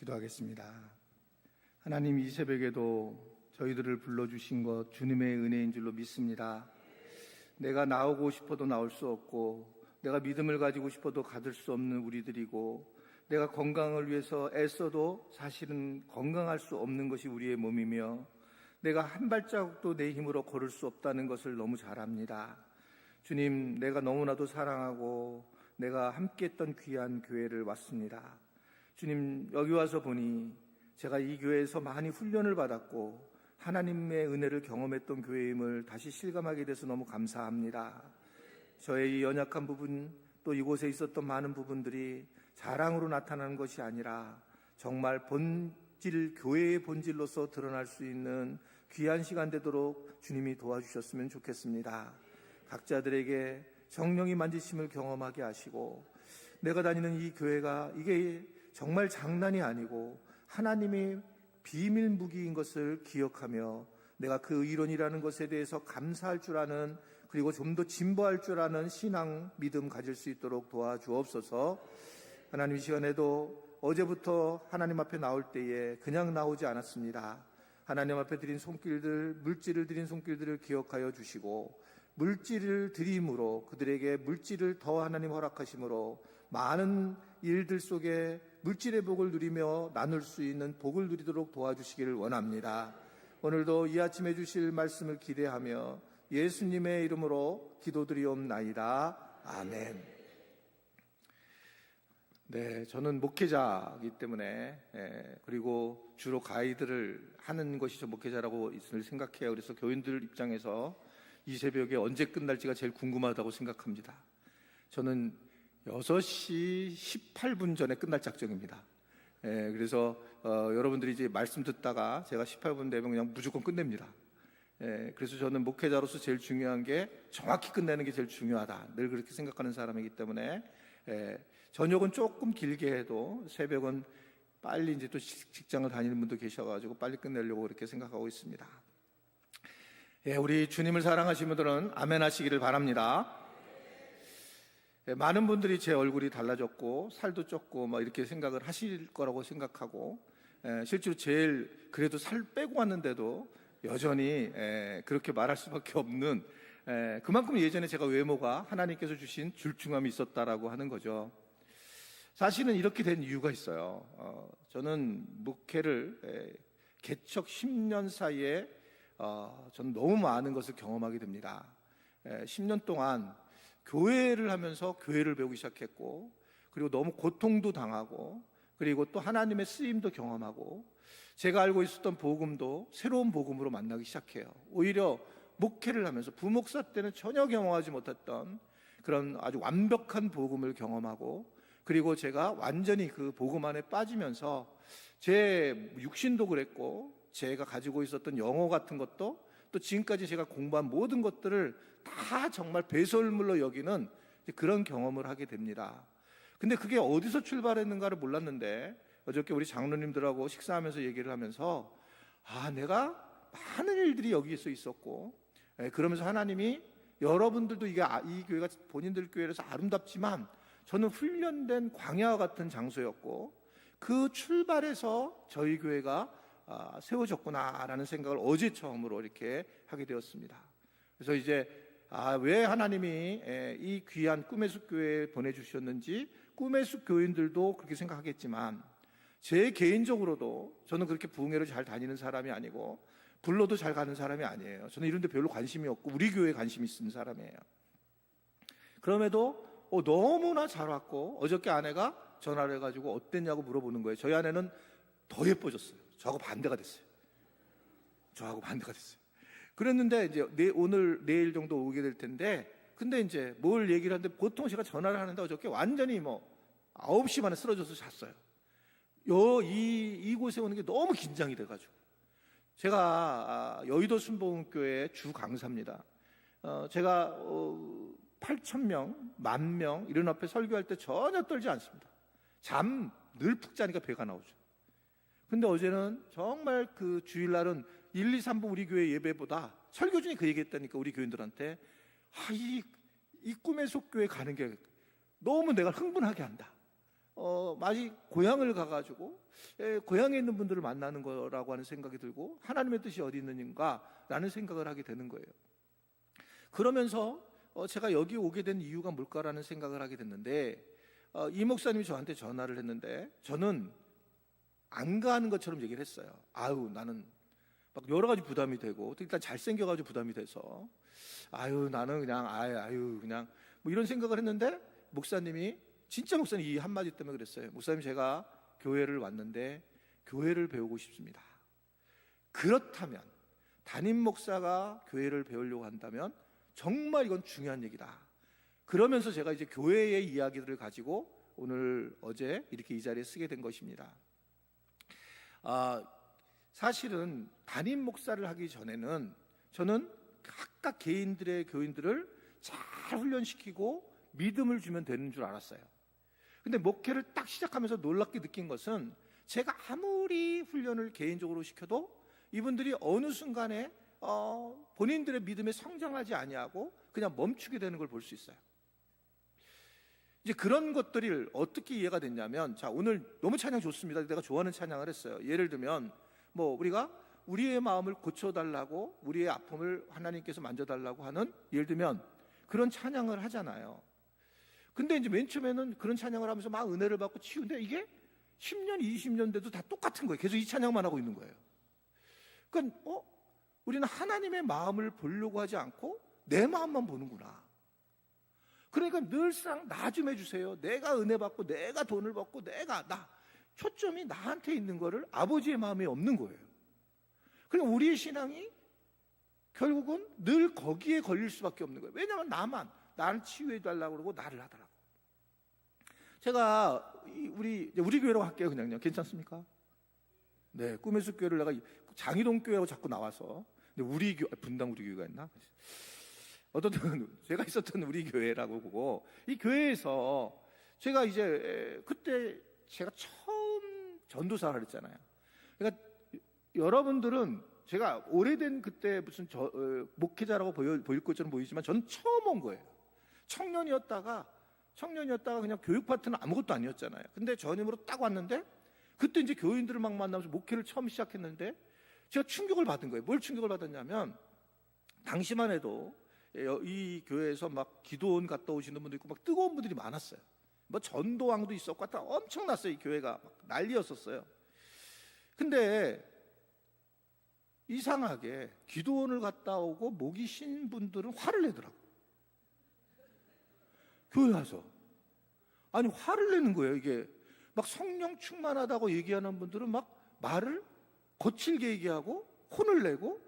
기도하겠습니다. 하나님, 이 새벽에도 저희들을 불러주신 것 주님의 은혜인 줄로 믿습니다. 내가 나오고 싶어도 나올 수 없고, 내가 믿음을 가지고 싶어도 가질 수 없는 우리들이고, 내가 건강을 위해서 애써도 사실은 건강할 수 없는 것이 우리의 몸이며, 내가 한 발자국도 내 힘으로 걸을 수 없다는 것을 너무 잘 압니다. 주님, 내가 너무나도 사랑하고 내가 함께했던 귀한 교회를 왔습니다. 주님, 여기 와서 보니 제가 이 교회에서 많이 훈련을 받았고 하나님의 은혜를 경험했던 교회임을 다시 실감하게 돼서 너무 감사합니다. 저의 이 연약한 부분, 또 이곳에 있었던 많은 부분들이 자랑으로 나타나는 것이 아니라 정말 교회의 본질로서 드러날 수 있는 귀한 시간 되도록 주님이 도와주셨으면 좋겠습니다. 각자들에게 성령이 만지심을 경험하게 하시고, 내가 다니는 이 교회가 이게 정말 장난이 아니고 하나님의 비밀 무기인 것을 기억하며 내가 그 이론이라는 것에 대해서 감사할 줄 아는, 그리고 좀 더 진보할 줄 아는 신앙, 믿음 가질 수 있도록 도와주옵소서. 하나님, 이 시간에도 어제부터 하나님 앞에 나올 때에 그냥 나오지 않았습니다. 하나님 앞에 드린 손길들, 물질을 드린 손길들을 기억하여 주시고, 물질을 드림으로 그들에게 물질을 더 하나님 허락하심으로 많은 일들 속에 물질의 복을 누리며 나눌 수 있는 복을 누리도록 도와주시기를 원합니다. 오늘도 이 아침에 주실 말씀을 기대하며 예수님의 이름으로 기도드리옵나이다. 아멘. 네, 저는 목회자이기 때문에 그리고 주로 가이드를 하는 것이 저 목회자라고 생각해요. 그래서 교인들 입장에서 이 새벽에 언제 끝날지가 제일 궁금하다고 생각합니다. 저는 6시 18분 전에 끝날 작정입니다. 그래서 여러분들이 이제 말씀 듣다가 제가 18분 되면 그냥 무조건 끝냅니다. 그래서 저는 목회자로서 제일 중요한 게 정확히 끝내는 게 제일 중요하다, 늘 그렇게 생각하는 사람이기 때문에 저녁은 조금 길게 해도 새벽은 빨리 이제 또 직장을 다니는 분도 계셔가지고 빨리 끝내려고 그렇게 생각하고 있습니다. 우리 주님을 사랑하시는 분들은 아멘 하시기를 바랍니다. 많은 분들이 제 얼굴이 달라졌고 살도 쪘고 막 이렇게 생각을 하실 거라고 생각하고, 실제로 제일 그래도 살 빼고 왔는데도 여전히 그렇게 말할 수밖에 없는, 그만큼 예전에 제가 외모가 하나님께서 주신 줄중함이 있었다라고 하는 거죠. 사실은 이렇게 된 이유가 있어요. 저는 목회를 개척 10년 사이에 저는 너무 많은 것을 경험하게 됩니다. 10년 동안 교회를 하면서 교회를 배우기 시작했고, 그리고 너무 고통도 당하고, 그리고 또 하나님의 쓰임도 경험하고, 제가 알고 있었던 복음도 새로운 복음으로 만나기 시작해요. 오히려 목회를 하면서 부목사 때는 전혀 경험하지 못했던 그런 아주 완벽한 복음을 경험하고, 그리고 제가 완전히 그 복음 안에 빠지면서 제 육신도 그랬고, 제가 가지고 있었던 영어 같은 것도, 또 지금까지 제가 공부한 모든 것들을 다 정말 배설물로 여기는 그런 경험을 하게 됩니다. 근데 그게 어디서 출발했는가를 몰랐는데, 어저께 우리 장로님들하고 식사하면서 얘기를 하면서 내가 많은 일들이 여기서 있었고, 그러면서 하나님이 여러분들도 이 교회가 본인들 교회라서 아름답지만 저는 훈련된 광야와 같은 장소였고, 그 출발에서 저희 교회가 세워졌구나라는 생각을 어제 처음으로 이렇게 하게 되었습니다. 그래서 이제 왜 하나님이 이 귀한 꿈의 숲 교회에 보내주셨는지 꿈의 숲 교인들도 그렇게 생각하겠지만, 제 개인적으로도 저는 그렇게 부흥회를 잘 다니는 사람이 아니고 불러도 잘 가는 사람이 아니에요. 저는 이런 데 별로 관심이 없고 우리 교회에 관심이 있는 사람이에요. 그럼에도 너무나 잘 왔고, 어저께 아내가 전화를 해가지고 어땠냐고 물어보는 거예요. 저희 아내는 더 예뻐졌어요. 저하고 반대가 됐어요. 그랬는데 이제 오늘 내일 정도 오게 될 텐데, 근데 이제 뭘 얘기를 하는데, 보통 제가 전화를 하는데 어저께 완전히 9시 반에 쓰러져서 잤어요. 이곳에 오는 게 너무 긴장이 돼가지고. 제가 여의도 순복음교회 주 강사입니다. 제가 8,000명, 10,000명 이런 앞에 설교할 때 전혀 떨지 않습니다. 잠 늘 푹 자니까 배가 나오죠. 근데 어제는 정말 그 주일날은 1, 2, 3부 우리 교회 예배보다 설교 중에 그 얘기했다니까, 우리 교인들한테. 이 꿈의 숲 교회 가는 게 너무 내가 흥분하게 한다. 마치 고향을 가가지고 고향에 있는 분들을 만나는 거라고 하는 생각이 들고 하나님의 뜻이 어디 있는가라는 생각을 하게 되는 거예요. 그러면서 제가 여기 오게 된 이유가 뭘까라는 생각을 하게 됐는데 이 목사님이 저한테 전화를 했는데 저는 안 가는 것처럼 얘기를 했어요. 아유 나는 막 여러 가지 부담이 되고 일단 잘생겨가지고 부담이 돼서 아유 나는 그냥 아유 그냥 뭐 이런 생각을 했는데 목사님이 진짜 목사님 이 한마디 때문에 그랬어요. 목사님 제가 교회를 왔는데 교회를 배우고 싶습니다. 그렇다면 담임 목사가 교회를 배우려고 한다면 정말 이건 중요한 얘기다. 그러면서 제가 이제 교회의 이야기들을 가지고 오늘 어제 이렇게 이 자리에 쓰게 된 것입니다. 사실은 담임 목사를 하기 전에는 저는 각각 개인들의 교인들을 잘 훈련시키고 믿음을 주면 되는 줄 알았어요. 근데 목회를 딱 시작하면서 놀랍게 느낀 것은 제가 아무리 훈련을 개인적으로 시켜도 이분들이 어느 순간에 본인들의 믿음에 성장하지 아니하고 그냥 멈추게 되는 걸 볼 수 있어요. 이제 그런 것들이 어떻게 이해가 됐냐면, 자 오늘 너무 찬양 좋습니다. 내가 좋아하는 찬양을 했어요. 예를 들면 뭐 우리가 우리의 마음을 고쳐달라고, 우리의 아픔을 하나님께서 만져달라고 하는, 예를 들면 그런 찬양을 하잖아요. 근데 이제 맨 처음에는 그런 찬양을 하면서 막 은혜를 받고 치유인데 이게 10년, 20년 돼도 다 똑같은 거예요. 계속 이 찬양만 하고 있는 거예요. 그러니까 우리는 하나님의 마음을 보려고 하지 않고 내 마음만 보는구나. 그러니까 늘상 나 좀 해주세요. 내가 은혜 받고 내가 돈을 받고 초점이 나한테 있는 거를 아버지의 마음에 없는 거예요. 그러니까 우리의 신앙이 결국은 늘 거기에 걸릴 수밖에 없는 거예요. 왜냐하면 나를 치유해달라고 그러고 나를 하더라고. 제가 우리 교회라고 할게요. 그냥요. 괜찮습니까? 네, 꿈의 숲 교회를 내가 장희동 교회라고 자꾸 나와서, 근데 우리 교회, 분당 우리 교회가 있나? 어떤 제가 있었던 우리 교회라고 보고, 이 교회에서 제가 이제 그때 제가 처음 전도사를 했잖아요. 그러니까 여러분들은 제가 오래된 그때 무슨 목회자라고 보일 것처럼 보이지만 저는 처음 온 거예요. 청년이었다가 그냥 교육 파트는 아무것도 아니었잖아요. 근데 전임으로 딱 왔는데 그때 이제 교인들을 막 만나면서 목회를 처음 시작했는데 제가 충격을 받은 거예요. 뭘 충격을 받았냐면, 당시만 해도 이 교회에서 막 기도원 갔다 오시는 분도 있고 막 뜨거운 분들이 많았어요. 뭐 전도왕도 있었고 하여튼 엄청났어요. 이 교회가 막 난리였었어요. 근데 이상하게 기도원을 갔다 오고 목이 쉰 분들은 화를 내더라고. 교회 와서. 아니 화를 내는 거예요. 이게 막 성령 충만하다고 얘기하는 분들은 막 말을 거칠게 얘기하고 혼을 내고,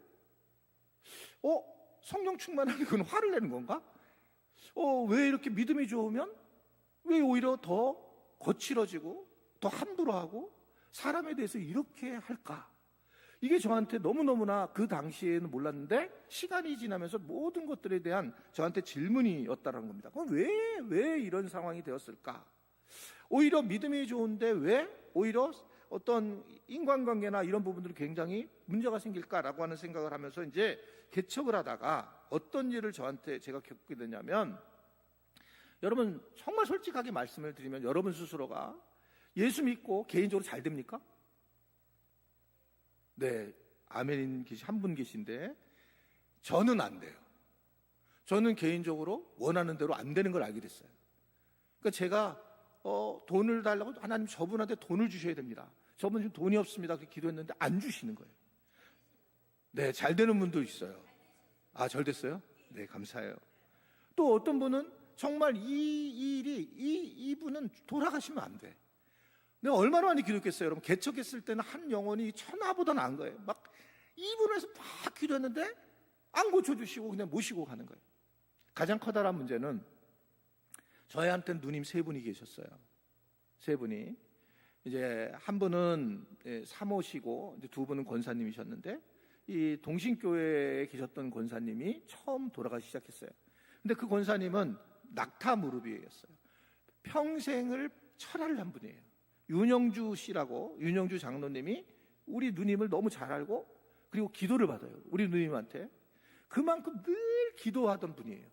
성령 충만하니 그건 화를 내는 건가? 왜 이렇게 믿음이 좋으면 왜 오히려 더 거칠어지고 더 함부로 하고 사람에 대해서 이렇게 할까? 이게 저한테 너무너무나 그 당시에는 몰랐는데 시간이 지나면서 모든 것들에 대한 저한테 질문이었다는 겁니다. 그럼 왜 이런 상황이 되었을까? 오히려 믿음이 좋은데 왜 오히려 어떤 인간관계나 이런 부분들이 굉장히 문제가 생길까라고 하는 생각을 하면서 이제 개척을 하다가 어떤 일을 제가 겪게 되냐면, 여러분 정말 솔직하게 말씀을 드리면 여러분 스스로가 예수 믿고 개인적으로 잘 됩니까? 네, 아멘인 한 분 계신데 저는 안 돼요. 저는 개인적으로 원하는 대로 안 되는 걸 알게 됐어요. 그러니까 제가 돈을 달라고, 하나님 저분한테 돈을 주셔야 됩니다. 저분 지금 돈이 없습니다. 그렇게 기도했는데 안 주시는 거예요. 네, 잘 되는 분도 있어요. 잘 됐어요? 네, 감사해요. 또 어떤 분은 정말 이분은 돌아가시면 안 돼. 내가 얼마나 많이 기도했겠어요, 여러분. 개척했을 때는 한 영혼이 천하보다 나은 거예요. 막 이분을 해서 막 기도했는데 안 고쳐주시고 그냥 모시고 가는 거예요. 가장 커다란 문제는 저희한테는 누님 3분이 계셨어요. 3분이. 이제 한 분은 사모시고 이제 2분은 권사님이셨는데, 이 동신교회에 계셨던 권사님이 처음 돌아가기 시작했어요. 근데 그 권사님은 낙타 무릎이었어요. 평생을 철야를 한 분이에요. 윤영주 씨라고, 윤영주 장로님이 우리 누님을 너무 잘 알고 그리고 기도를 받아요. 우리 누님한테. 그만큼 늘 기도하던 분이에요.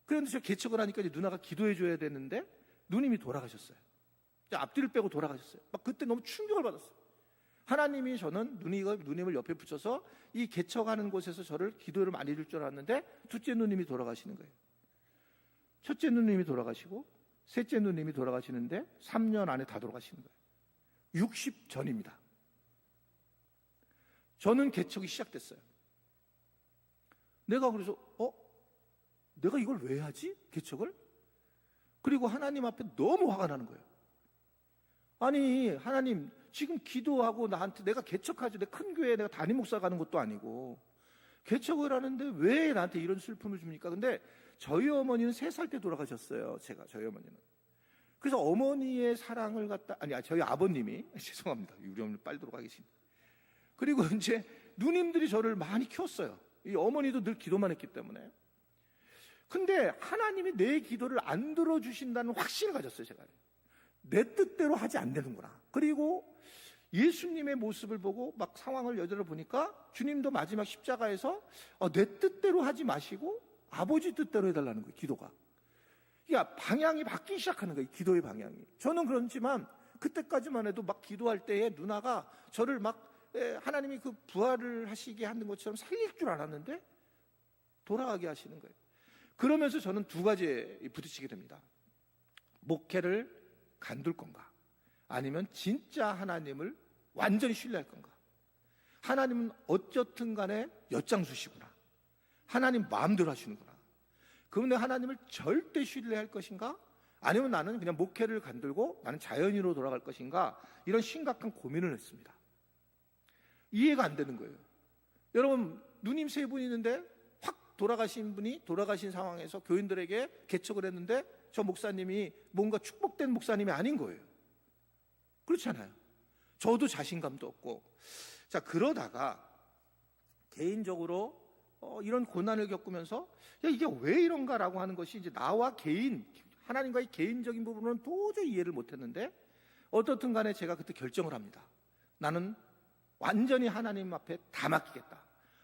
그런데 저 개척을 하니까 이제 누나가 기도해 줘야 되는데 누님이 돌아가셨어요. 앞뒤를 빼고 돌아가셨어요. 막 그때 너무 충격을 받았어요. 하나님이 저는 누님을 옆에 붙여서 이 개척하는 곳에서 저를 기도를 많이 해줄 줄 알았는데 둘째 누님이 돌아가시는 거예요. 첫째 누님이 돌아가시고 셋째 누님이 돌아가시는데 3년 안에 다 돌아가시는 거예요. 60 전입니다. 저는 개척이 시작됐어요. 내가 그래서 내가 이걸 왜 하지? 개척을? 그리고 하나님 앞에 너무 화가 나는 거예요. 아니 하나님 지금 기도하고 나한테 내가 개척하지, 내 큰 교회에 내가 담임 목사 가는 것도 아니고 개척을 하는데 왜 나한테 이런 슬픔을 줍니까? 근데 저희 어머니는 3살 때 돌아가셨어요. 저희 어머니는. 그래서 어머니의 사랑을 갖다 저희 아버님이 죄송합니다. 우리 어머니 빨리 돌아가겠습니다. 그리고 이제 누님들이 저를 많이 키웠어요. 이 어머니도 늘 기도만 했기 때문에. 근데 하나님이 내 기도를 안 들어주신다는 확신을 가졌어요. 제가 내 뜻대로 하지 안 되는구나. 그리고 예수님의 모습을 보고 막 상황을 여들어 보니까 주님도 마지막 십자가에서 내 뜻대로 하지 마시고 아버지 뜻대로 해달라는 거예요. 기도가. 그러니까 방향이 바뀌기 시작하는 거예요. 기도의 방향이. 저는 그렇지만 그때까지만 해도 막 기도할 때에 누나가 저를 막 하나님이 그 부활을 하시게 하는 것처럼 살릴 줄 알았는데 돌아가게 하시는 거예요. 그러면서 저는 2가지에 부딪히게 됩니다. 목회를 간둘 건가? 아니면 진짜 하나님을 완전히 신뢰할 건가? 하나님은 어쨌든 간에 엿장수시구나. 하나님 마음대로 하시는구나. 그럼 내가 하나님을 절대 신뢰할 것인가? 아니면 나는 그냥 목회를 간들고 나는 자연인으로 돌아갈 것인가? 이런 심각한 고민을 했습니다. 이해가 안 되는 거예요. 여러분 누님 3분 있는데 확 돌아가신 상황에서 교인들에게 개척을 했는데 저 목사님이 뭔가 축복된 목사님이 아닌 거예요. 그렇지 않아요? 저도 자신감도 없고. 자, 그러다가 개인적으로 이런 고난을 겪으면서 이게 왜 이런가라고 하는 것이 이제 나와 하나님과의 개인적인 부분은 도저히 이해를 못했는데 어떻든 간에 제가 그때 결정을 합니다. 나는 완전히 하나님 앞에 다 맡기겠다.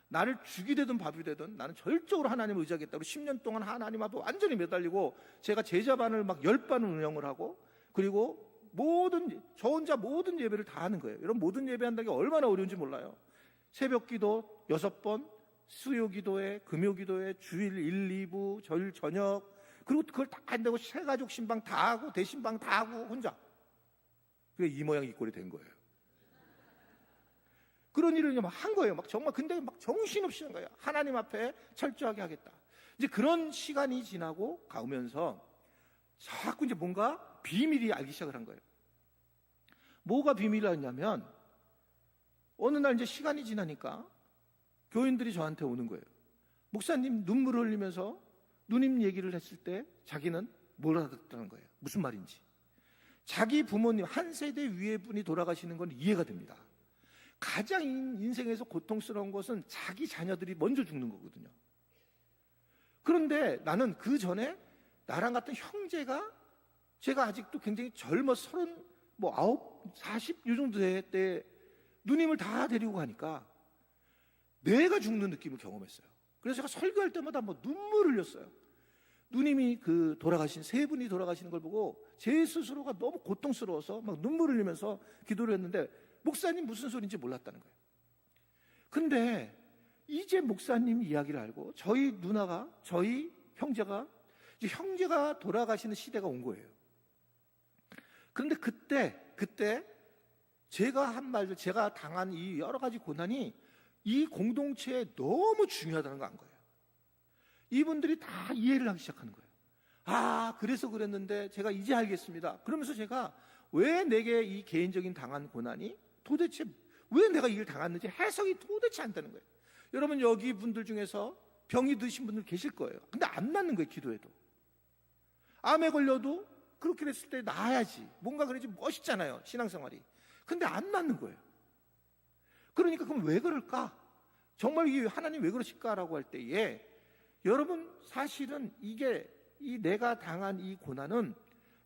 나를 죽이 되든 밥이 되든 나는 절적으로 하나님을 의지하겠다. 그리고 10년 동안 하나님 앞에 완전히 매달리고 제가 제자반을 막 10반을 운영을 하고 그리고 저 혼자 모든 예배를 다 하는 거예요. 여러분 모든 예배한다는 게 얼마나 어려운지 몰라요. 새벽 기도 6번, 수요 기도회, 금요 기도회, 주일 1, 2부, 절 저녁, 그리고 그걸 다 한다고 새가족 신방 다 하고 대신방 다 하고 혼자. 그게 이 모양 이 꼴이 된 거예요. 그런 일을 막 한 거예요. 막 정말 근데 막 정신없이 한 거예요. 하나님 앞에 철저하게 하겠다. 이제 그런 시간이 지나고 가면서 자꾸 이제 뭔가 비밀이 알기 시작을 한 거예요. 뭐가 비밀이었냐면 어느 날 이제 시간이 지나니까 교인들이 저한테 오는 거예요. 목사님 눈물을 흘리면서 누님 얘기를 했을 때 자기는 뭘 알아듣다는 거예요. 무슨 말인지. 자기 부모님 한 세대 위의 분이 돌아가시는 건 이해가 됩니다. 가장 인생에서 고통스러운 것은 자기 자녀들이 먼저 죽는 거거든요. 그런데 나는 그 전에 나랑 같은 형제가 제가 아직도 굉장히 젊어 39, 40 이 정도 될 때 누님을 다 데리고 가니까 내가 죽는 느낌을 경험했어요. 그래서 제가 설교할 때마다 눈물을 흘렸어요. 누님이 그 돌아가신 3분이 돌아가시는 걸 보고 제 스스로가 너무 고통스러워서 막 눈물을 흘리면서 기도를 했는데 목사님 무슨 소리인지 몰랐다는 거예요. 근데 이제 목사님 이야기를 알고 저희 누나가 저희 형제가 돌아가시는 시대가 온 거예요. 그런데 그때 제가 한 말들, 제가 당한 이 여러 가지 고난이 이 공동체에 너무 중요하다는 거 안 거예요. 이분들이 다 이해를 하기 시작하는 거예요. 아, 그래서 그랬는데 제가 이제 알겠습니다. 그러면서 제가 왜 내게 이 개인적인 당한 고난이 도대체 왜 내가 이걸 당했는지 해석이 도대체 안 되는 거예요. 여러분 여기 분들 중에서 병이 드신 분들 계실 거예요. 근데 안 낫는 거예요. 기도해도. 암에 걸려도 그렇게 됐을 때 나아야지. 뭔가 그래야지 멋있잖아요. 신앙생활이. 근데 안 낫는 거예요. 그러니까 그럼 왜 그럴까? 정말 이 하나님 왜 그러실까라고 할 때에 여러분 사실은 이게 내가 당한 이 고난은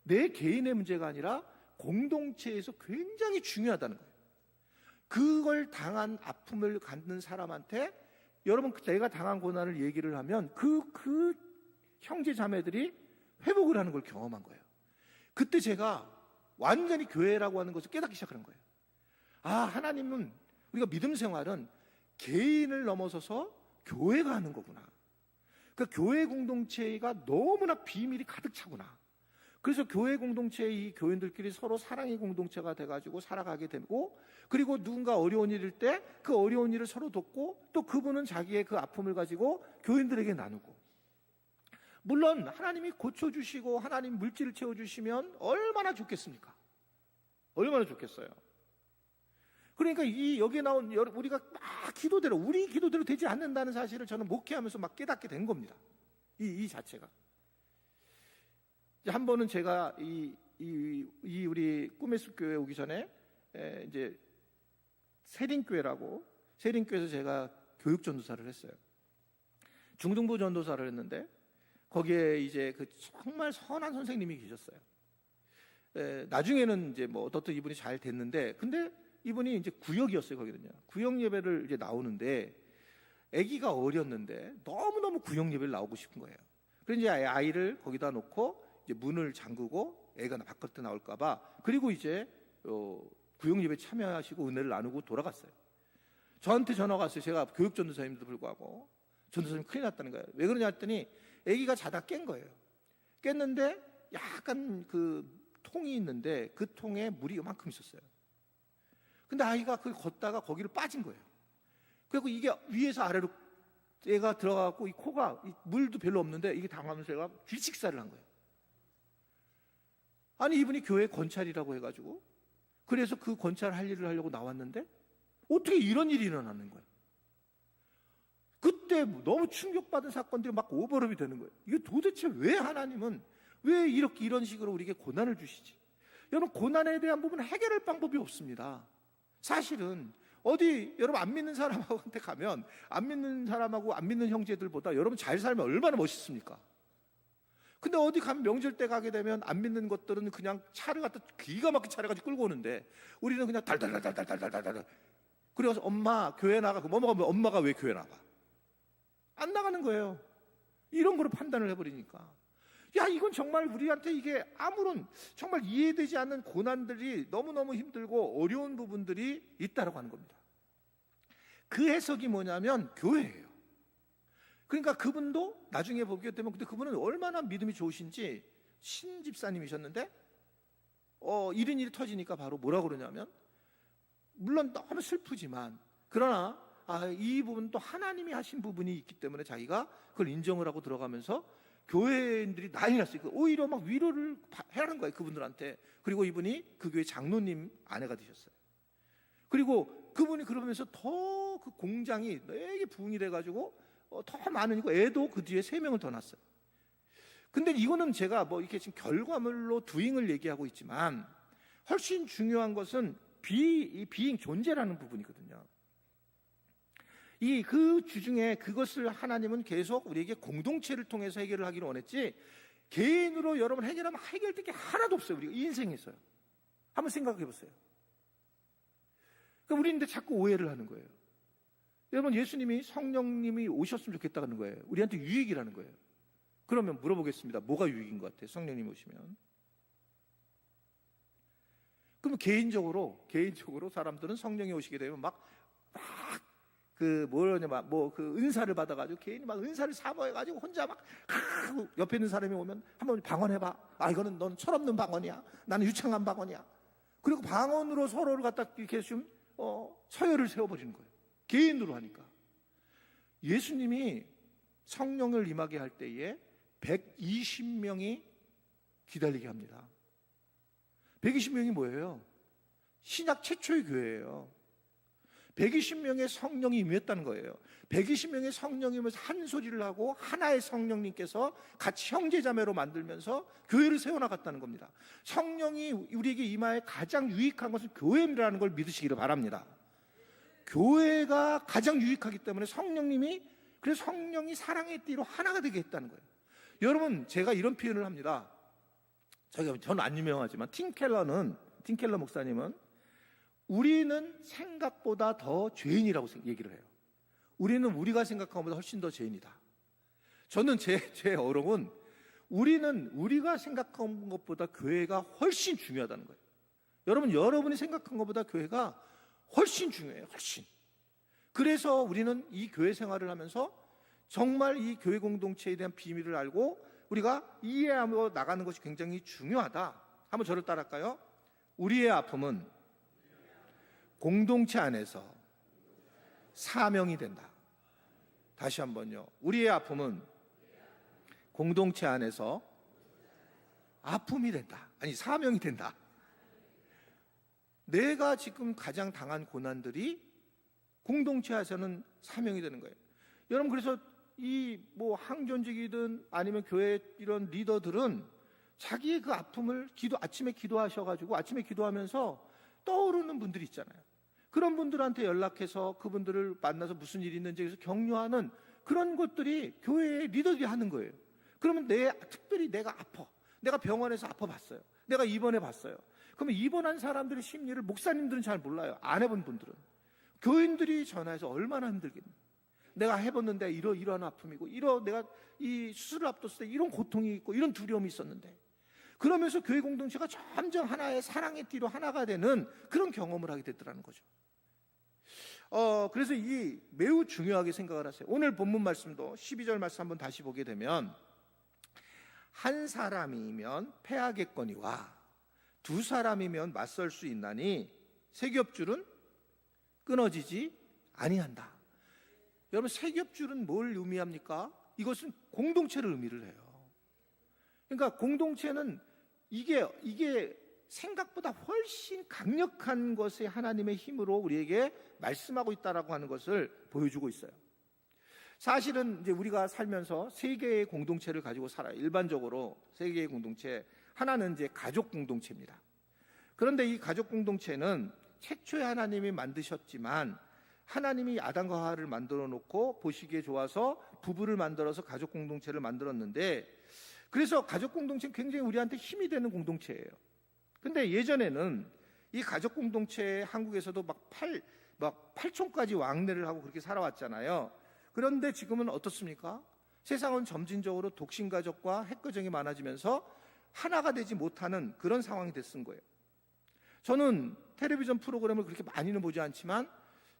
내 개인의 문제가 아니라 공동체에서 굉장히 중요하다는 거예요. 그걸 당한 아픔을 갖는 사람한테 여러분 내가 당한 고난을 얘기를 하면 그 형제 자매들이 회복을 하는 걸 경험한 거예요. 그때 제가 완전히 교회라고 하는 것을 깨닫기 시작하는 거예요. 아, 하나님은, 우리가 믿음 생활은 개인을 넘어서서 교회가 하는 거구나. 그러니까 교회 공동체가 너무나 비밀이 가득 차구나. 그래서 교회 공동체의 이 교인들끼리 서로 사랑의 공동체가 돼가지고 살아가게 되고, 그리고 누군가 어려운 일일 때 그 어려운 일을 서로 돕고, 또 그분은 자기의 그 아픔을 가지고 교인들에게 나누고. 물론 하나님이 고쳐주시고 하나님 물질을 채워주시면 얼마나 좋겠습니까? 얼마나 좋겠어요. 그러니까 여기에 나온 우리가 막 기도대로, 우리 기도대로 되지 않는다는 사실을 저는 목회하면서 막 깨닫게 된 겁니다. 이 자체가. 한 번은 제가 우리 꿈의 숲 교회 오기 전에 이제 세린교회에서 제가 교육 전도사를 했어요. 중등부 전도사를 했는데 거기에 이제 그 정말 선한 선생님이 계셨어요. 나중에는 이제 뭐 어떻든 이분이 잘 됐는데, 근데 이분이 이제 구역이었어요. 거기는요. 구역 예배를 이제 나오는데 아기가 어렸는데 너무너무 구역 예배를 나오고 싶은 거예요. 그래서 이제 아이를 거기다 놓고 이제 문을 잠그고 애가 바깥에 나올까봐, 그리고 이제 구역 예배 참여하시고 은혜를 나누고 돌아갔어요. 저한테 전화가 왔어요. 제가 교육 전도사님도 불구하고 전도사님 큰일 났다는 거예요. 왜 그러냐 했더니 아기가 자다 깬 거예요. 깼는데 약간 그 통이 있는데 그 통에 물이 이만큼 있었어요. 근데 아이가 그 걷다가 거기를 빠진 거예요. 그리고 이게 위에서 아래로 애가 들어가고 이 코가 물도 별로 없는데 이게 당하면서 애가 쥐식사를 한 거예요. 아니, 이분이 교회 권찰이라고 해가지고, 그래서 그 권찰할 일을 하려고 나왔는데 어떻게 이런 일이 일어나는 거예요? 그때 너무 충격받은 사건들이 막 오버랩이 되는 거예요. 이게 도대체 왜 하나님은 왜 이런 식으로 우리에게 고난을 주시지? 여러분, 고난에 대한 부분은 해결할 방법이 없습니다. 사실은 여러분 안 믿는 사람한테 가면 안 믿는 사람하고 안 믿는 형제들보다 여러분 잘 살면 얼마나 멋있습니까? 근데 어디 가면 명절 때 가게 되면 안 믿는 것들은 그냥 차를 갖다 기가 막히게 차를 가지고 끌고 오는데, 우리는 그냥 달달달달달달달달. 그래서 엄마 교회 나가. 뭐 먹으면 엄마가 왜 교회 나가? 안 나가는 거예요. 이런 거로 판단을 해버리니까. 야, 이건 정말 우리한테 이게 아무런 정말 이해되지 않는 고난들이 너무너무 힘들고 어려운 부분들이 있다라고 하는 겁니다. 그 해석이 뭐냐면 교회예요. 그러니까 그분도 나중에 보게 되면, 근데 그분은 얼마나 믿음이 좋으신지, 신집사님이셨는데 이런 일이 터지니까 바로 뭐라고 그러냐면, 물론 너무 슬프지만 그러나 이 부분 또 하나님이 하신 부분이 있기 때문에 자기가 그걸 인정을 하고 들어가면서 교회인들이 난리 났어요. 오히려 막 위로를 해라는 거예요, 그분들한테. 그리고 이분이 그 교회 장로님 아내가 되셨어요. 그리고 그분이 그러면서 더 그 공장이 되게 부흥이 돼가지고 더 많으니까 애도 그 뒤에 3명을 더 낳았어요. 근데 이거는 제가 뭐 이렇게 지금 결과물로 두잉을 얘기하고 있지만, 훨씬 중요한 것은 비잉 존재라는 부분이거든요. 그 주중에 그것을 하나님은 계속 우리에게 공동체를 통해서 해결을 하기를 원했지, 개인으로 여러분 해결하면 해결될 게 하나도 없어요. 우리가 이 인생에서요. 한번 생각해 보세요. 그러니까 우리는 자꾸 오해를 하는 거예요. 여러분, 예수님이 성령님이 오셨으면 좋겠다는 거예요. 우리한테 유익이라는 거예요. 그러면 물어보겠습니다. 뭐가 유익인 것 같아요? 성령님이 오시면. 그러면 개인적으로 사람들은 성령이 오시게 되면 그 은사를 받아가지고 개인이 막 은사를 사모해가지고 혼자 막 옆에 있는 사람이 오면 한번 방언해봐. 이거는 넌 철없는 방언이야. 나는 유창한 방언이야. 그리고 방언으로 서로를 갖다 이렇게 좀 서열을 세워버리는 거예요. 개인으로 하니까. 예수님이 성령을 임하게 할 때에 120명이 기다리게 합니다. 120명이 뭐예요? 신약 최초의 교회예요. 120명의 성령이 임했다는 거예요. 120명의 성령이면서 한 소리를 하고 하나의 성령님께서 같이 형제자매로 만들면서 교회를 세워나갔다는 겁니다. 성령이 우리에게 임하에 가장 유익한 것은 교회라는 걸 믿으시기를 바랍니다. 교회가 가장 유익하기 때문에 그래서 성령이 사랑의 띠로 하나가 되게 했다는 거예요. 여러분, 제가 이런 표현을 합니다. 저는 안 유명하지만 팀 켈러 목사님은 우리는 생각보다 더 죄인이라고 얘기를 해요. 우리는 우리가 생각한 것보다 훨씬 더 죄인이다. 저는 제 어록은 우리가 생각한 것보다 교회가 훨씬 중요하다는 거예요. 여러분이 생각한 것보다 교회가 훨씬 중요해요. 훨씬. 그래서 우리는 이 교회 생활을 하면서 정말 이 교회 공동체에 대한 비밀을 알고 우리가 이해하며 나가는 것이 굉장히 중요하다. 한번 저를 따라할까요? 우리의 아픔은 공동체 안에서 사명이 된다. 다시 한번요. 우리의 아픔은 공동체 안에서 아픔이 된다. 아니, 사명이 된다. 내가 지금 가장 당한 고난들이 공동체에서는 사명이 되는 거예요. 여러분, 그래서 이 뭐 항존직이든 아니면 교회 이런 리더들은 자기의 그 아픔을 아침에 기도하셔가지고 아침에 기도하면서 떠오르는 분들이 있잖아요. 그런 분들한테 연락해서 그분들을 만나서 무슨 일이 있는지 해서 격려하는 그런 것들이 교회의 리더들이 하는 거예요. 그러면 특별히 내가 아파. 내가 병원에서 아파봤어요. 내가 입원해 봤어요. 그러면 입원한 사람들의 심리를 목사님들은 잘 몰라요. 안 해본 분들은. 교인들이 전화해서 얼마나 힘들겠니? 내가 해봤는데 이런 아픔이고, 내가 이 수술을 앞뒀을 때 이런 고통이 있고, 이런 두려움이 있었는데. 그러면서 교회 공동체가 점점 하나의 사랑의 띠로 하나가 되는 그런 경험을 하게 됐더라는 거죠. 그래서 이 매우 중요하게 생각을 하세요. 오늘 본문 말씀도 12절 말씀 한번 다시 보게 되면, 한 사람이면 패하겠거니와 두 사람이면 맞설 수 있나니 세겹줄은 끊어지지 아니한다. 여러분, 세겹줄은 뭘 의미합니까? 이것은 공동체를 의미를 해요. 그러니까 공동체는 이게 생각보다 훨씬 강력한 것의 하나님의 힘으로 우리에게 말씀하고 있다라고 하는 것을 보여주고 있어요. 사실은 이제 우리가 살면서 세 개의 공동체를 가지고 살아요. 일반적으로 세 개의 공동체, 하나는 이제 가족 공동체입니다. 그런데 이 가족 공동체는 최초에 하나님이 만드셨지만, 하나님이 아담과 하와를 만들어 놓고 보시기에 좋아서 부부를 만들어서 가족 공동체를 만들었는데, 그래서 가족 공동체는 굉장히 우리한테 힘이 되는 공동체예요. 근데 예전에는 이 가족 공동체, 한국에서도 막 8촌까지 왕래를 하고 그렇게 살아왔잖아요. 그런데 지금은 어떻습니까? 세상은 점진적으로 독신가족과 핵가정이 많아지면서 하나가 되지 못하는 그런 상황이 됐은 거예요. 저는 텔레비전 프로그램을 그렇게 많이는 보지 않지만,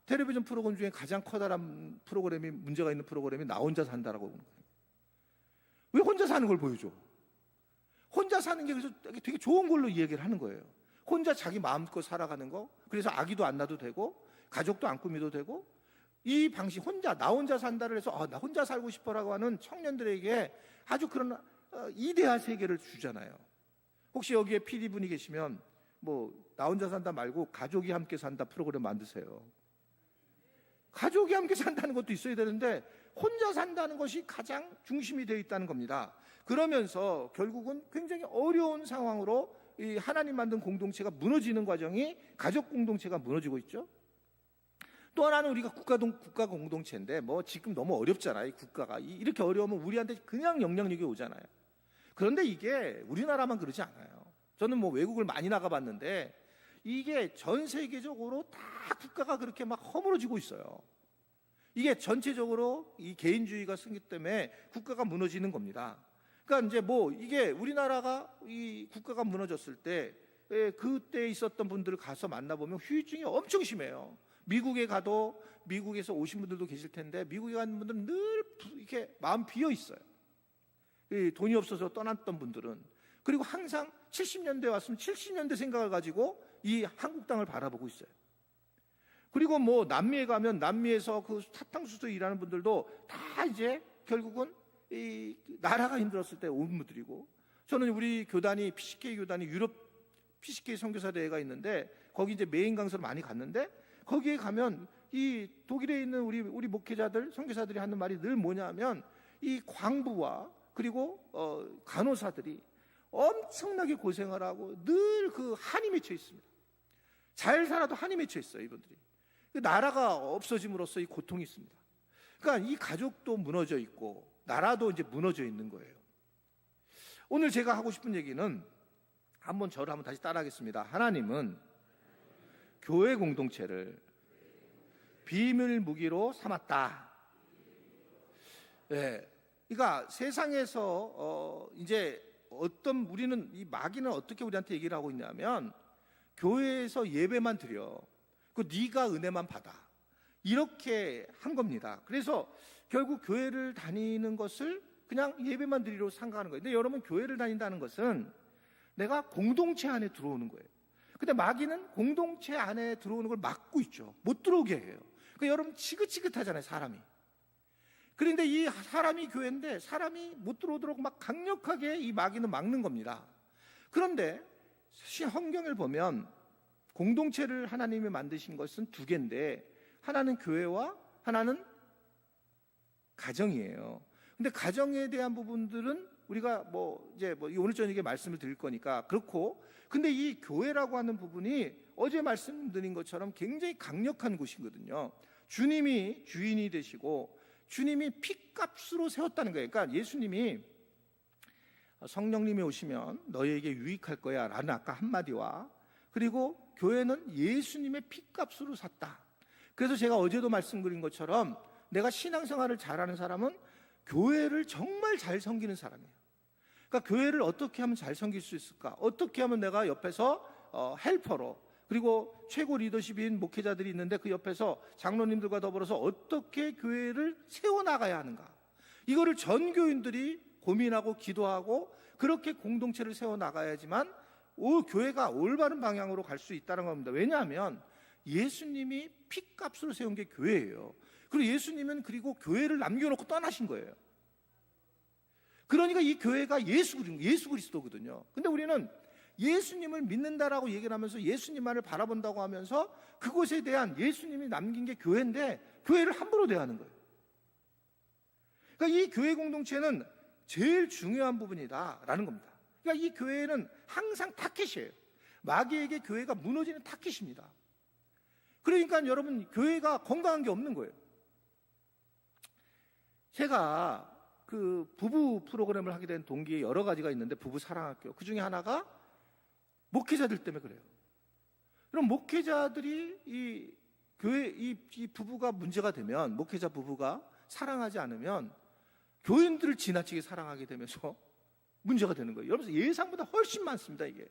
텔레비전 프로그램 중에 가장 커다란 프로그램이, 문제가 있는 프로그램이 나 혼자 산다라고 보는 거예요. 왜 혼자 사는 걸 보여줘? 혼자 사는 게 그래서 되게 좋은 걸로 이야기를 하는 거예요. 혼자 자기 마음껏 살아가는 거, 그래서 아기도 안 낳아도 되고 가족도 안 꾸미도 되고, 이 방식, 나 혼자 산다를 해서 나 혼자 살고 싶어라고 하는 청년들에게 아주 그런 이데아 세계를 주잖아요. 혹시 여기에 PD분이 계시면 나 혼자 산다 말고 가족이 함께 산다 프로그램 만드세요. 가족이 함께 산다는 것도 있어야 되는데 혼자 산다는 것이 가장 중심이 되어 있다는 겁니다. 그러면서 결국은 굉장히 어려운 상황으로 이 하나님 만든 공동체가 무너지는 과정이 가족 공동체가 무너지고 있죠. 또 하나는 우리가 국가 공동체인데 지금 너무 어렵잖아요. 국가가 이렇게 어려우면 우리한테 그냥 영향력이 오잖아요. 그런데 이게 우리나라만 그러지 않아요. 저는 외국을 많이 나가봤는데 이게 전 세계적으로 다 국가가 그렇게 막 허물어지고 있어요. 이게 전체적으로 이 개인주의가 생기기 때문에 국가가 무너지는 겁니다. 그러니까 이제 이게 우리나라가 이 국가가 무너졌을 때 그때 있었던 분들을 가서 만나보면 후유증이 엄청 심해요. 미국에 가도 미국에서 오신 분들도 계실 텐데 미국에 가는 분들은 늘 이렇게 마음 비어 있어요. 돈이 없어서 떠났던 분들은. 그리고 항상 70년대 왔으면 70년대 생각을 가지고 이 한국 땅을 바라보고 있어요. 그리고 남미에 가면 남미에서 그 사탕수수 일하는 분들도 다 이제 결국은 이 나라가 힘들었을 때 온 분들이고, 저는 우리 교단이 PCK 교단이 유럽 PCK 선교사 대회가 있는데 거기 이제 메인 강사로 많이 갔는데, 거기에 가면 이 독일에 있는 우리 목회자들, 선교사들이 하는 말이 늘 뭐냐면, 이 광부와 그리고 간호사들이 엄청나게 고생을 하고 늘 그 한이 맺혀 있습니다. 잘 살아도 한이 맺혀 있어요, 이분들이. 나라가 없어짐으로써 이 고통이 있습니다. 그러니까 이 가족도 무너져 있고 나라도 이제 무너져 있는 거예요. 오늘 제가 하고 싶은 얘기는 저를 한번 다시 따라하겠습니다. 하나님은 교회 공동체를 비밀 무기로 삼았다. 네. 그러니까 세상에서 이제 우리는 이 마귀는 어떻게 우리한테 얘기를 하고 있냐면, 교회에서 예배만 드려. 그 네가 은혜만 받아. 이렇게 한 겁니다. 그래서 결국 교회를 다니는 것을 그냥 예배만 드리러 생각하는 거예요. 근데 여러분, 교회를 다닌다는 것은 내가 공동체 안에 들어오는 거예요. 근데 마귀는 공동체 안에 들어오는 걸 막고 있죠. 못 들어오게 해요. 그러니까 여러분, 지긋지긋하잖아요, 사람이. 그런데 이 사람이 교회인데 사람이 못 들어오도록 막 강력하게 이 마귀는 막는 겁니다. 그런데 성경을 보면 공동체를 하나님이 만드신 것은 두 개인데, 하나는 교회와 하나는 가정이에요. 근데 가정에 대한 부분들은 우리가 이제 오늘 저녁에 말씀을 드릴 거니까 그렇고, 근데 이 교회라고 하는 부분이 어제 말씀드린 것처럼 굉장히 강력한 곳이거든요. 주님이 주인이 되시고 주님이 핏값으로 세웠다는 거예요. 그러니까 예수님이 성령님이 오시면 너희에게 유익할 거야 라는 아까 한마디와, 그리고 교회는 예수님의 핏값으로 샀다. 그래서 제가 어제도 말씀드린 것처럼 내가 신앙생활을 잘하는 사람은 교회를 정말 잘 섬기는 사람이에요. 그러니까 교회를 어떻게 하면 잘 섬길 수 있을까? 어떻게 하면 내가 옆에서 헬퍼로, 그리고 최고 리더십인 목회자들이 있는데 그 옆에서 장로님들과 더불어서 어떻게 교회를 세워나가야 하는가? 이거를 전 교인들이 고민하고 기도하고 그렇게 공동체를 세워나가야지만 교회가 올바른 방향으로 갈 수 있다는 겁니다. 왜냐하면 예수님이 핏값으로 세운 게 교회예요. 그리고 예수님은 그리고 교회를 남겨놓고 떠나신 거예요. 그러니까 이 교회가 예수 그리스도거든요. 근데 우리는 예수님을 믿는다라고 얘기를 하면서 예수님만을 바라본다고 하면서 그곳에 대한 예수님이 남긴 게 교회인데 교회를 함부로 대하는 거예요. 그러니까 이 교회 공동체는 제일 중요한 부분이다라는 겁니다. 그러니까 이 교회는 항상 타켓이에요. 마귀에게 교회가 무너지는 타켓입니다. 그러니까 여러분, 교회가 건강한 게 없는 거예요. 제가 그 부부 프로그램을 하게 된 동기에 여러 가지가 있는데, 부부 사랑학교 그 중에 하나가 목회자들 때문에 그래요. 그럼 목회자들이 이 교회 이 부부가 문제가 되면, 목회자 부부가 사랑하지 않으면 교인들을 지나치게 사랑하게 되면서 문제가 되는 거예요. 여러분, 예상보다 훨씬 많습니다. 이게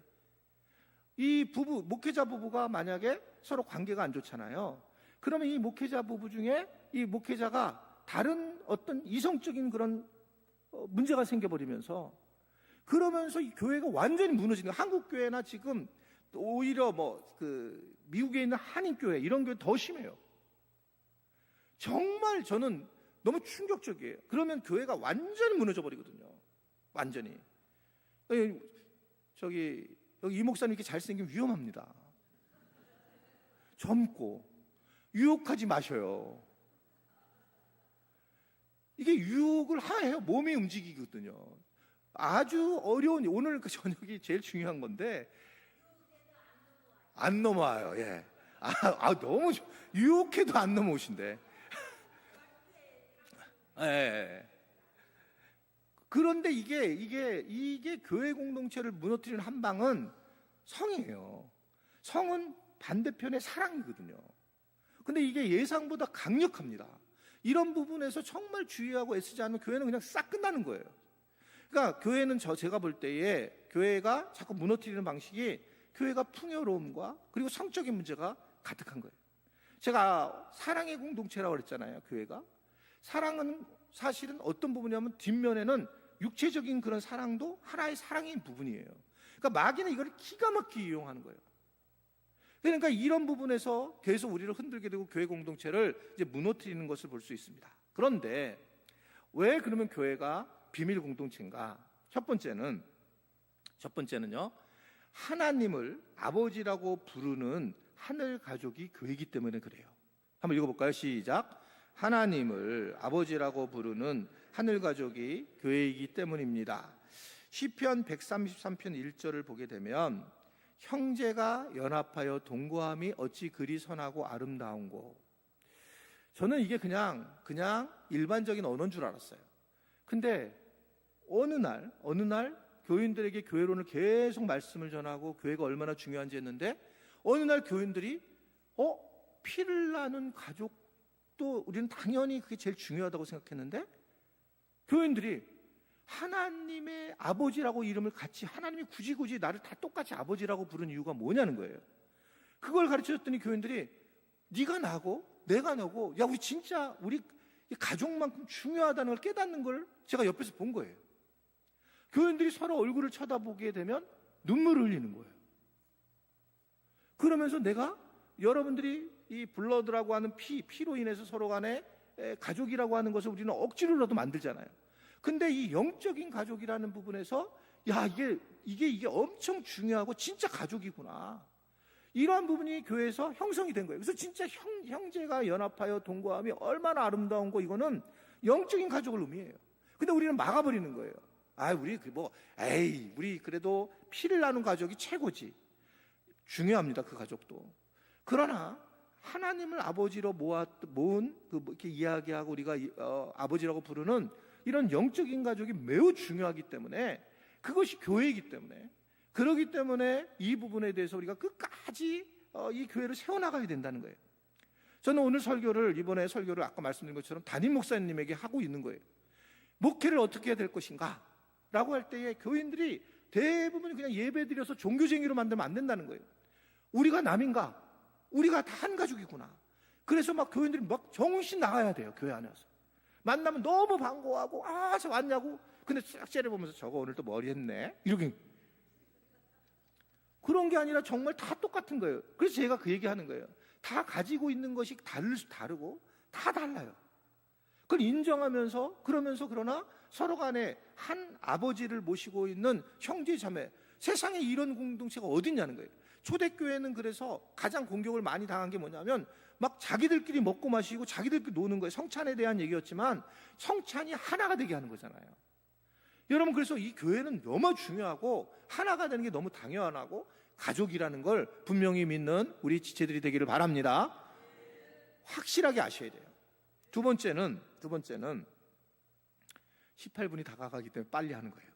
이 목회자 부부가 만약에 서로 관계가 안 좋잖아요. 그러면 이 목회자 부부 중에 이 목회자가 다른 어떤 이성적인 그런 문제가 생겨버리면서, 그러면서 이 교회가 완전히 무너지는 거예요. 한국 교회나 지금 오히려 미국에 있는 한인 교회, 이런 교회 더 심해요. 정말 저는 너무 충격적이에요. 그러면 교회가 완전히 무너져 버리거든요. 완전히. 여기 이 목사님 이렇게 잘생기면 위험합니다. 젊고 유혹하지 마셔요. 이게 유혹을 해요. 몸이 움직이거든요. 아주 어려운, 오늘 그 저녁이 제일 중요한 건데 안 넘어와요. 예. 너무 유혹해도 안 넘어오신대. 예. 그런데 이게 교회 공동체를 무너뜨리는 한 방은 성이에요. 성은 반대편의 사랑이거든요. 근데 이게 예상보다 강력합니다. 이런 부분에서 정말 주의하고 애쓰지 않으면 교회는 그냥 싹 끝나는 거예요. 그러니까 교회는 제가 볼 때에 교회가 자꾸 무너뜨리는 방식이, 교회가 풍요로움과 그리고 성적인 문제가 가득한 거예요. 제가 사랑의 공동체라고 그랬잖아요. 교회가 사랑은 사실은 어떤 부분이냐면, 뒷면에는 육체적인 그런 사랑도 하나의 사랑인 부분이에요. 그러니까 마귀는 이걸 기가 막히게 이용하는 거예요. 그러니까 이런 부분에서 계속 우리를 흔들게 되고 교회 공동체를 이제 무너뜨리는 것을 볼 수 있습니다. 그런데 왜 그러면 교회가 비밀 공동체인가? 첫 번째는요, 하나님을 아버지라고 부르는 하늘 가족이 교회이기 때문에 그래요. 한번 읽어볼까요? 시작. 하나님을 아버지라고 부르는 하늘 가족이 교회이기 때문입니다. 시편 133편 1절을 보게 되면, 형제가 연합하여 동거함이 어찌 그리 선하고 아름다운고. 저는 이게 그냥 일반적인 언어인 줄 알았어요. 근데 어느 날 교인들에게 교회론을 계속 말씀을 전하고 교회가 얼마나 중요한지 했는데, 어느 날 교인들이 피를 나눈 가족도 우리는 당연히 그게 제일 중요하다고 생각했는데, 교인들이 하나님의 아버지라고 이름을 같이, 하나님이 굳이 나를 다 똑같이 아버지라고 부른 이유가 뭐냐는 거예요. 그걸 가르쳐줬더니 교인들이 네가 나고 내가 너고, 야 우리 진짜 우리 가족만큼 중요하다는 걸 깨닫는 걸 제가 옆에서 본 거예요. 교인들이 서로 얼굴을 쳐다보게 되면 눈물을 흘리는 거예요. 그러면서 내가, 여러분들이 이 블러드라고 하는 피로 인해서 서로 간에 가족이라고 하는 것을 우리는 억지로라도 만들잖아요. 근데 이 영적인 가족이라는 부분에서 야 이게 엄청 중요하고 진짜 가족이구나, 이러한 부분이 교회에서 형성이 된 거예요. 그래서 진짜 형제가 연합하여 동거함이 얼마나 아름다운 거, 이거는 영적인 가족을 의미해요. 근데 우리는 막아버리는 거예요. 우리 그래도 피를 나눈 가족이 최고지. 중요합니다, 그 가족도. 그러나 하나님을 아버지로 모은 이렇게 이야기하고 우리가 아버지라고 부르는 이런 영적인 가족이 매우 중요하기 때문에, 그것이 교회이기 때문에, 그러기 때문에 이 부분에 대해서 우리가 끝까지 이 교회를 세워나가야 된다는 거예요. 저는 오늘 이번에 설교를 아까 말씀드린 것처럼 담임 목사님에게 하고 있는 거예요. 목회를 어떻게 해야 될 것인가 라고 할 때에 교인들이 대부분 그냥 예배드려서 종교쟁이로 만들면 안 된다는 거예요. 우리가 남인가? 우리가 다 한 가족이구나. 그래서 막 교인들이 막 정신 나가야 돼요. 교회 안에 와서 만나면 너무 반가워하고, 저 왔냐고. 근데 싹 째려보면서 저거 오늘 또 머리 했네, 이렇게. 그런 게 아니라 정말 다 똑같은 거예요. 그래서 제가 그 얘기하는 거예요. 다 가지고 있는 것이 다르고 다 달라요. 그걸 인정하면서, 그러나 서로 간에 한 아버지를 모시고 있는 형제 자매, 세상에 이런 공동체가 어디 있냐는 거예요. 초대교회는 그래서 가장 공격을 많이 당한 게 뭐냐면 막 자기들끼리 먹고 마시고 자기들끼리 노는 거예요. 성찬에 대한 얘기였지만 성찬이 하나가 되게 하는 거잖아요. 여러분, 그래서 이 교회는 너무 중요하고 하나가 되는 게 너무 당연하고 가족이라는 걸 분명히 믿는 우리 지체들이 되기를 바랍니다. 확실하게 아셔야 돼요. 두 번째는 18분이 다가가기 때문에 빨리 하는 거예요.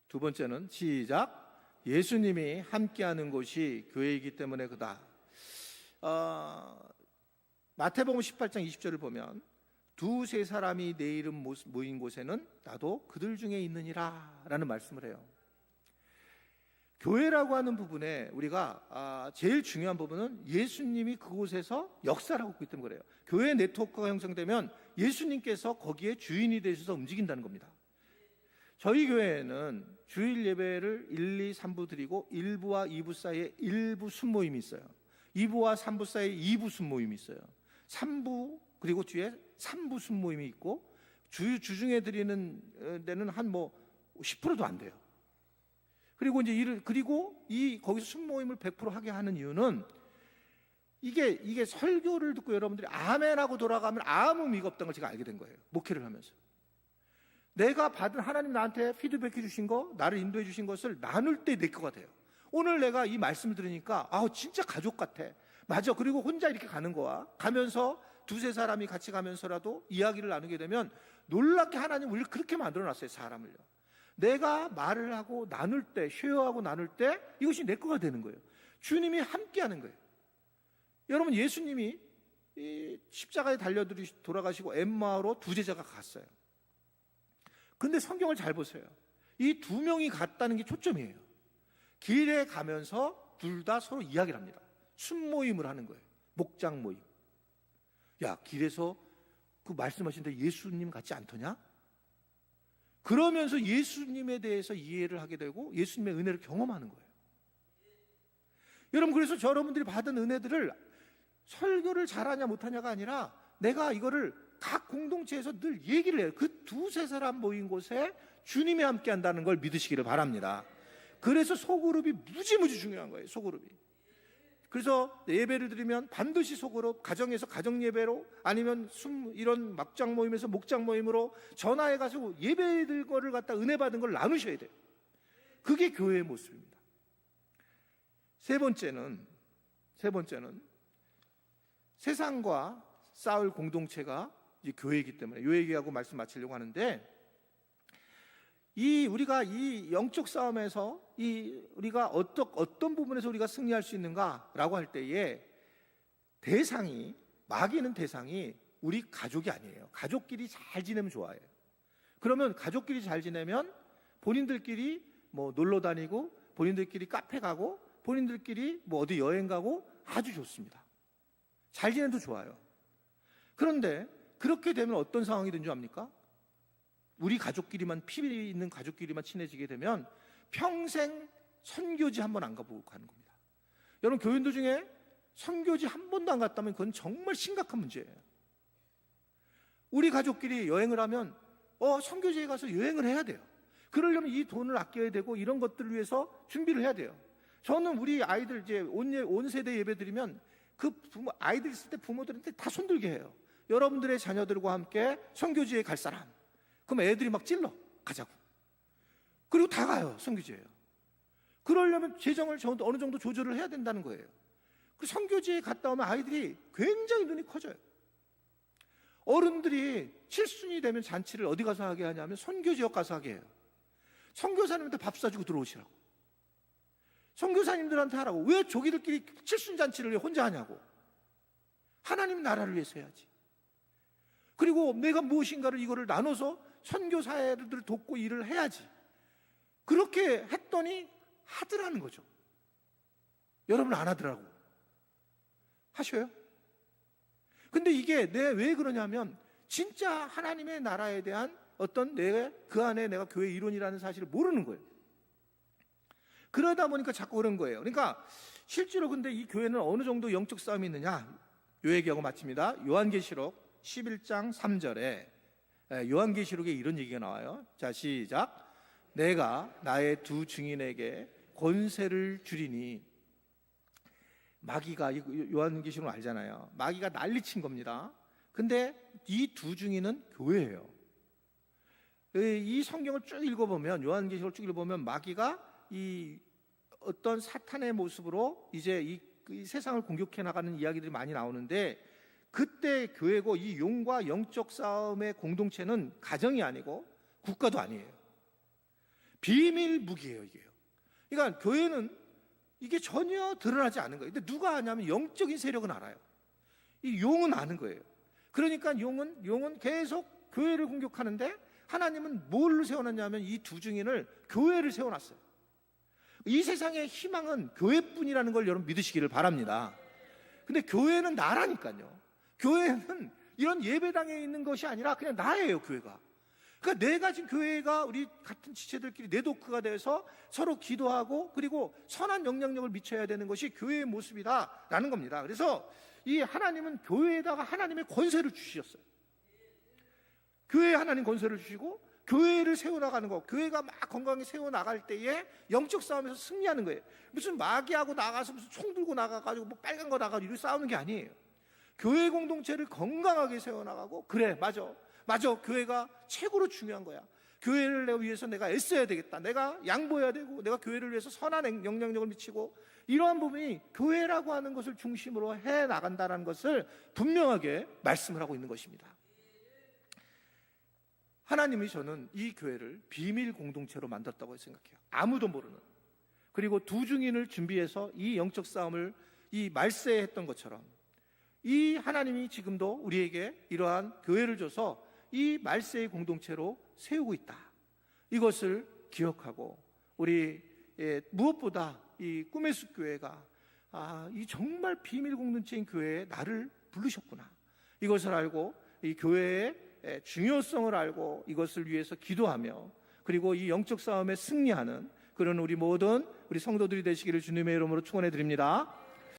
두 번째는 시작. 예수님이 함께하는 곳이 교회이기 때문에 그다. 마태복음 18장 20절을 보면 두세 사람이 내 이름 모인 곳에는 나도 그들 중에 있느니라 라는 말씀을 해요. 교회라고 하는 부분에 우리가 제일 중요한 부분은 예수님이 그곳에서 역사를 하고 있기 때문에 그래요. 교회 네트워크가 형성되면 예수님께서 거기에 주인이 되셔서 움직인다는 겁니다. 저희 교회에는 주일 예배를 1, 2, 3부 드리고 1부와 2부 사이에 1부 순모임이 있어요. 2부와 3부 사이에 2부 순모임이 있어요. 3부 그리고 뒤에 3부 순모임이 있고 주중에 드리는 데는 한 10%도 안 돼요. 그리고 이제 거기서 순모임을 100% 하게 하는 이유는 이게 설교를 듣고 여러분들이 아멘하고 돌아가면 아무 의미가 없다는 걸 제가 알게 된 거예요. 목회를 하면서. 내가 받은, 하나님 나한테 피드백해 주신 거, 나를 인도해 주신 것을 나눌 때 내 거가 돼요. 오늘 내가 이 말씀을 들으니까 진짜 가족 같아. 맞아. 그리고 혼자 이렇게 가는 거야. 가면서 두세 사람이 같이 가면서라도 이야기를 나누게 되면 놀랍게 하나님 우리를 그렇게 만들어놨어요. 사람을요. 내가 말을 하고 나눌 때, 쉐어하고 나눌 때 이것이 내 거가 되는 거예요. 주님이 함께하는 거예요. 여러분, 예수님이 이 십자가에 돌아가시고 엠마오로 두 제자가 갔어요. 근데 성경을 잘 보세요. 이 두 명이 갔다는 게 초점이에요. 길에 가면서 둘 다 서로 이야기를 합니다. 순모임을 하는 거예요. 목장 모임. 야, 길에서 그 말씀하신데 예수님 같지 않더냐? 그러면서 예수님에 대해서 이해를 하게 되고 예수님의 은혜를 경험하는 거예요. 여러분, 그래서 여러분들이 받은 은혜들을 설교를 잘하냐 못하냐가 아니라 내가 이거를 각 공동체에서 늘 얘기를 해요. 그 두세 사람 모인 곳에 주님이 함께 한다는 걸 믿으시기를 바랍니다. 그래서 소그룹이 무지무지 중요한 거예요. 소그룹이. 그래서 예배를 드리면 반드시 소그룹, 가정에서 가정 예배로, 아니면 이런 막장 모임에서 목장 모임으로 전화해 가지고 예배들 거를 갖다 은혜 받은 걸 나누셔야 돼요. 그게 교회의 모습입니다. 세 번째는 세상과 싸울 공동체가 이제 교회이기 때문에 요 얘기하고 말씀 마치려고 하는데, 우리가 이 영적 싸움에서 우리가 어떤 부분에서 우리가 승리할 수 있는가라고 할 때에 마귀는 대상이 우리 가족이 아니에요. 가족끼리 잘 지내면 좋아해요. 그러면 가족끼리 잘 지내면 본인들끼리 뭐 놀러 다니고 본인들끼리 카페 가고 본인들끼리 뭐 어디 여행 가고 아주 좋습니다. 잘 지내도 좋아요. 그런데 그렇게 되면 어떤 상황이 된 줄 압니까? 우리 가족끼리만, 피 있는 가족끼리만 친해지게 되면 평생 선교지 한 번 안 가보고 가는 겁니다. 여러분, 교인들 중에 선교지 한 번도 안 갔다면 그건 정말 심각한 문제예요. 우리 가족끼리 여행을 하면 선교지에 가서 여행을 해야 돼요. 그러려면 이 돈을 아껴야 되고 이런 것들을 위해서 준비를 해야 돼요. 저는 우리 아이들 이제 온 세대 예배 드리면 그 아이들 있을 때 부모들한테 다 손들게 해요. 여러분들의 자녀들과 함께 선교지에 갈 사람. 그럼 애들이 막 찔러 가자고. 그리고 다 가요. 선교지에요. 그러려면 재정을 어느 정도 조절을 해야 된다는 거예요. 그 선교지에 갔다 오면 아이들이 굉장히 눈이 커져요. 어른들이 칠순이 되면 잔치를 어디 가서 하게 하냐면 선교지역 가서 하게 해요. 선교사님한테 밥 사주고 들어오시라고. 선교사님들한테 하라고. 왜 조기들끼리 칠순잔치를 혼자 하냐고. 하나님 나라를 위해서 해야지. 그리고 내가 무엇인가를 이거를 나눠서 선교사들을 돕고 일을 해야지. 그렇게 했더니 하더라는 거죠. 여러분 안 하더라고. 하셔요? 근데 이게 왜 그러냐면 진짜 하나님의 나라에 대한 어떤 그 안에 내가 교회 일원이라는 사실을 모르는 거예요. 그러다 보니까 자꾸 그런 거예요. 그러니까 실제로 근데 이 교회는 어느 정도 영적 싸움이 있느냐? 요 얘기하고 마칩니다. 요한계시록 11장 3절에 요한계시록에 이런 얘기가 나와요. 자, 시작. 내가 나의 두 증인에게 권세를 주리니. 마귀가, 요한계시록은 알잖아요. 마귀가 난리친 겁니다. 근데 이 두 증인은 교회예요. 이 성경을 쭉 읽어보면, 요한계시록을 쭉 읽어보면 마귀가 이 어떤 사탄의 모습으로 이제 이 세상을 공격해 나가는 이야기들이 많이 나오는데, 그때 교회고 이 용과 영적 싸움의 공동체는 가정이 아니고 국가도 아니에요. 비밀 무기예요, 이게요. 그러니까 교회는 이게 전혀 드러나지 않은 거예요. 근데 누가 아냐면 영적인 세력은 알아요. 이 용은 아는 거예요. 그러니까 용은 계속 교회를 공격하는데, 하나님은 뭘로 세워놨냐면 이 두 증인을, 교회를 세워놨어요. 이 세상의 희망은 교회뿐이라는 걸 여러분 믿으시기를 바랍니다. 근데 교회는 나라니까요. 교회는 이런 예배당에 있는 것이 아니라 그냥 나예요, 교회가. 그러니까 내가 지금 교회가 우리 같은 지체들끼리 네트워크가 돼서 서로 기도하고 그리고 선한 영향력을 미쳐야 되는 것이 교회의 모습이다라는 겁니다. 그래서 이 하나님은 교회에다가 하나님의 권세를 주셨어요. 교회에 하나님 권세를 주시고 교회를 세워나가는 거, 교회가 막 건강히 세워나갈 때에 영적 싸움에서 승리하는 거예요. 무슨 마귀하고 나가서 무슨 총 들고 나가가지고 뭐 빨간 거 나가지고 이렇게 싸우는 게 아니에요. 교회 공동체를 건강하게 세워나가고, 그래, 맞아, 교회가 최고로 중요한 거야. 교회를 위해서 내가 애써야 되겠다, 내가 양보해야 되고, 내가 교회를 위해서 선한 영향력을 미치고, 이러한 부분이 교회라고 하는 것을 중심으로 해 나간다는 것을 분명하게 말씀을 하고 있는 것입니다. 하나님이 저는 이 교회를 비밀 공동체로 만들었다고 생각해요. 아무도 모르는. 그리고 두 증인을 준비해서 이 영적 싸움을 이 말세에 했던 것처럼 이 하나님이 지금도 우리에게 이러한 교회를 줘서 이 말세의 공동체로 세우고 있다. 이것을 기억하고 우리 무엇보다 이 꿈의 숲 교회가 이 정말 비밀 공동체인 교회에 나를 부르셨구나. 이것을 알고 이 교회의 중요성을 알고 이것을 위해서 기도하며 그리고 이 영적 싸움에 승리하는 그런 우리 모든 우리 성도들이 되시기를 주님의 이름으로 축원해 드립니다.